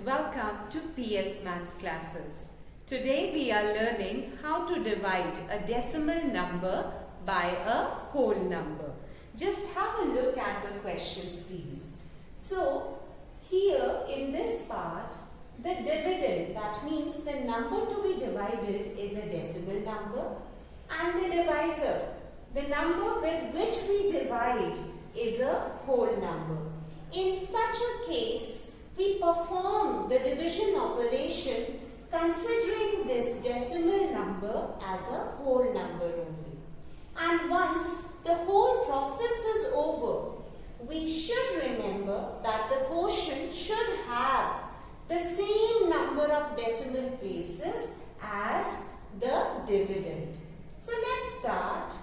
welcome to PS Maths classes. Today we are learning how to divide a decimal number by a whole number. Just have a look at the questions, please. So, here in this part, the dividend, that means the number to be divided, is a decimal number, and the divisor, the number with which we divide, is a whole number. In such a case, we perform the division operation considering this decimal number as a whole number only. And once the whole process is over, we should remember that the quotient should have the same number of decimal places as the dividend. So let's start.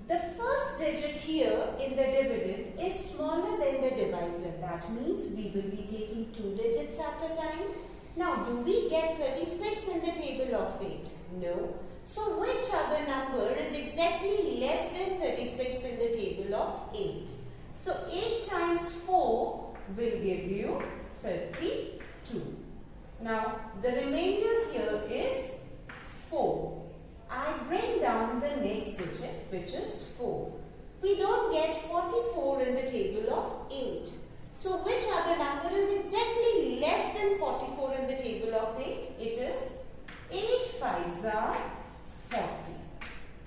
The first digit here in the dividend is smaller than the divisor. That means we will be taking 2 digits at a time. Now, do we get 36 in the table of 8? No. So, which other number is exactly less than 36 in the table of 8? So, 8 times 4 will give you 32. Now, the remainder here is 4. I bring down the next digit, which is 4. We don't get 44 in the table of 8. So, which other number is exactly less than 44 in the table of 8? It is 8 fives are 40.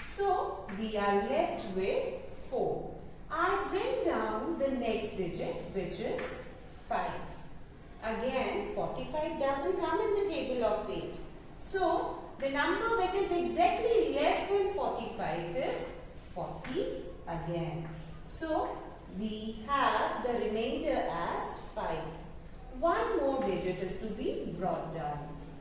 So, we are left with 4. I bring down the next digit, which is 5. Again, 45 doesn't come in the table of 8. So, the number which is exactly less than 45 is 40 again. So, we have the remainder as 5. One more digit is to be brought down.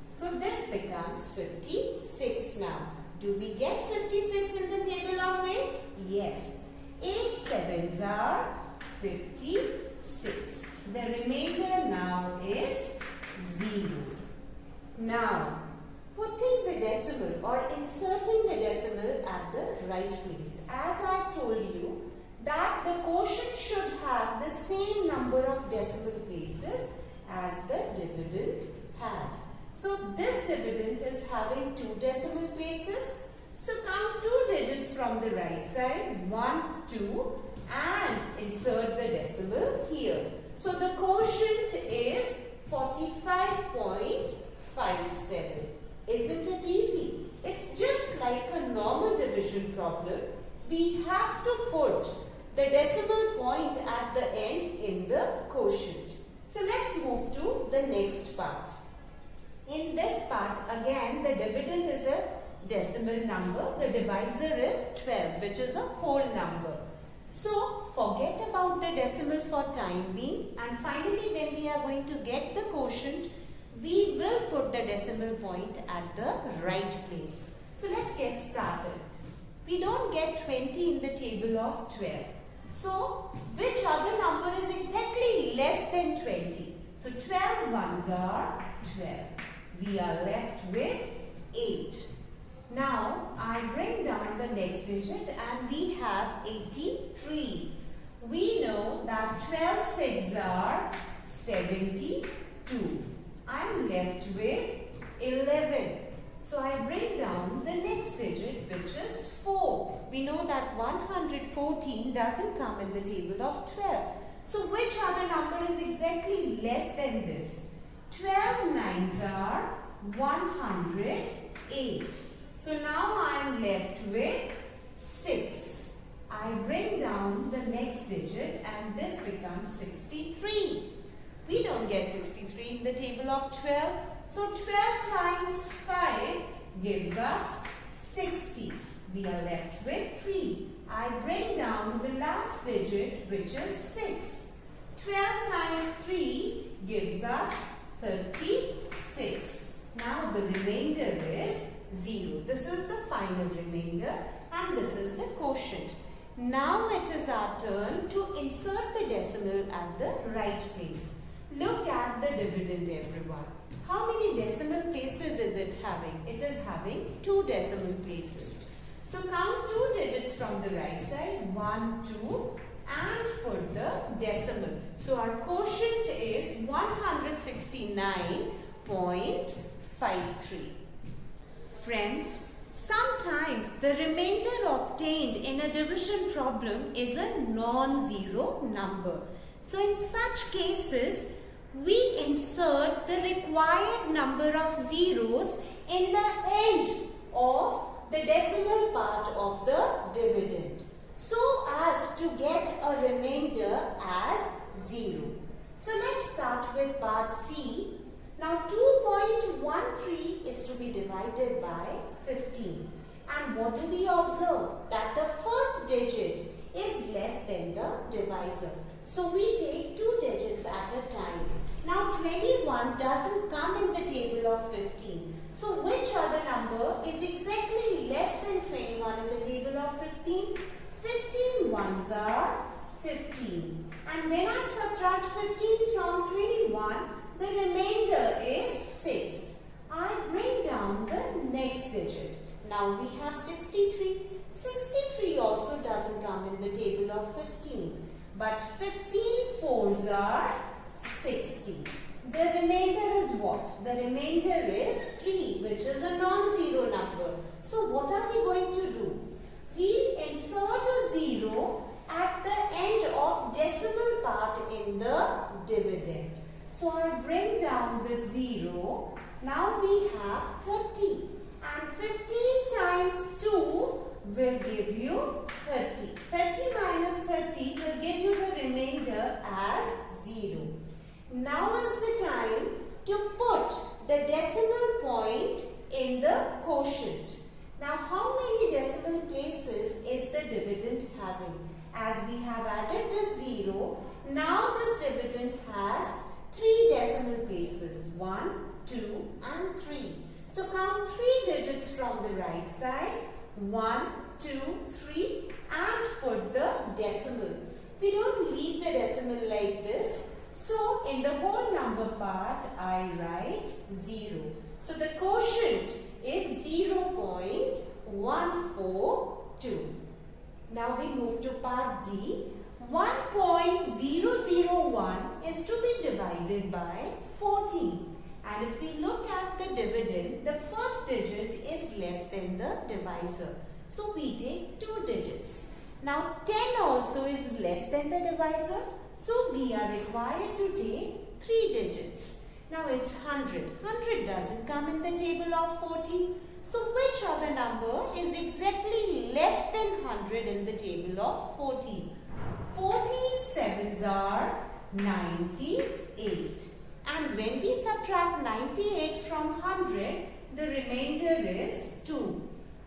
So, this becomes 56 now. Do we get 56 in the table of 8? Yes. 8 sevens are 56. The remainder now is 0. Now, putting the decimal or inserting the decimal at the right place. As I told you that the quotient should have the same number of decimal places as the dividend had. So this dividend is having 2 decimal places. So count 2 digits from the right side, 1, 2, and insert the decimal here. So the quotient is 45.57. Isn't it easy? It's just like a normal division problem. We have to put the decimal point at the end in the quotient. So let's move to the next part. In this part, again, the dividend is a decimal number. The divisor is 12, which is a whole number. So forget about the decimal for time being, and finally when we are going to get the quotient, we will put the decimal point at the right place. So let's get started. We don't get 20 in the table of 12. So which other number is exactly less than 20? So 12 ones are 12. We are left with 8. Now I bring down the next digit and we have 83. We know that 12 sixes are 72. I'm left with 11. So I bring down the next digit, which is 4. We know that 114 doesn't come in the table of 12. So which other number is exactly less than this? 12 nines are 108. So now I am left with 6. I bring down the next digit and this becomes 63. We don't get 63 in the table of 12. So 12 times 5 gives us 60. We are left with 3. I bring down the last digit, which is 6. 12 times 3 gives us 36. Now the remainder is 0. This is the final remainder and this is the quotient. Now it is our turn to insert the decimal at the right place. Look at the dividend, everyone. How many decimal places is it having? It is having 2 decimal places. So count 2 digits from the right side, 1, 2, and put the decimal. So our quotient is 169.53. Friends, sometimes the remainder obtained in a division problem is a non-zero number. So in such cases, we insert the required number of zeros in the end of the decimal part of the dividend, so as to get a remainder as 0. So let's start with part C. Now 2.13 is to be divided by 15. And what do we observe? That the first digit is less than the divisor. So we take 2 digits at a time. Now 21 doesn't come in the table of 15. So which other number is exactly less than 21 in the table of 15? 15 ones are 15. And when I subtract 15 from 21, the remainder is 6. I bring down the next digit. Now we have 63. 63 also doesn't come in the table of 15. But 15 fours are 60. The remainder is what? The remainder is 3, which is a non-zero number. So what are we going to do? We insert a 0 at the end of decimal part in the dividend. So I bring down this 0. Now we have 30. And 15 times 2 will give you 30. 30 minus 30 will give you the remainder as 0. Now is the time to put the decimal point in the quotient. Now how many decimal places is the dividend having? As we have added this 0, now this dividend has 3 decimal places. 1, 2 and 3. So count 3 digits from the right side. 1, 2, 3 and put the decimal. We don't leave the decimal like this. So in the whole number part, I write 0. So the quotient is 0.142. Now we move to part D. 1.001 is to be divided by 14. And if we look at the dividend, the first digit is less than the divisor. So we take 2 digits. Now 10 also is less than the divisor. So we are required to take 3 digits. Now it's 100. 100 doesn't come in the table of 14. So which other number is exactly less than 100 in the table of 14? 14 sevens are 98. And when we subtract 98 from 100, the remainder is 2.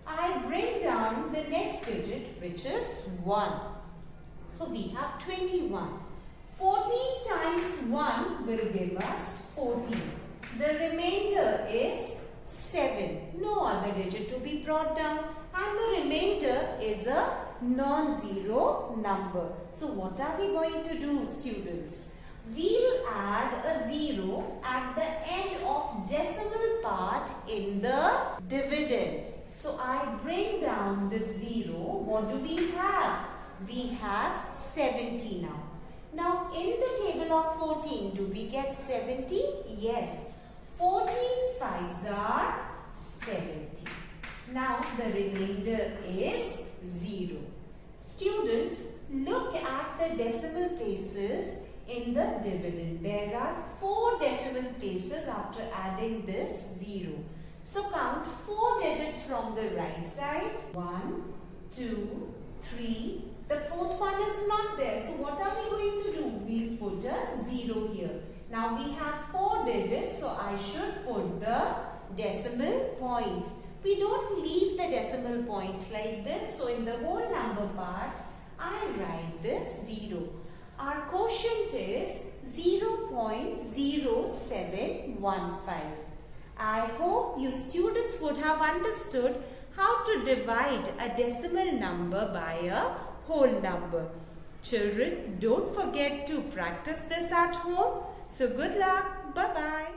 I bring down the next digit, which is 1. So we have 21. 14 times 1 will give us 14. The remainder is 7. No other digit to be brought down. And the remainder is a non-zero number. So what are we going to do, students? We'll add a 0 at the end of decimal part in the dividend. So I bring down this 0. What do we have? We have 70 now. Now in the table of 14, do we get 70? Yes. 14 fives are 70. Now the remainder is 0. Students, look at the decimal places in the dividend. There are 4 decimal places after adding this 0. So count 4 digits from the right side. 1, 2, 3. The 4th one is not there. So what are we going to do? We'll put a 0 here. Now we have 4 digits. So I should put the decimal point. We don't leave the decimal point like this. So in the whole number part, I write this 0. Our quotient is 0.0715. I hope you students would have understood how to divide a decimal number by a whole number. Children, don't forget to practice this at home. So good luck. Bye-bye.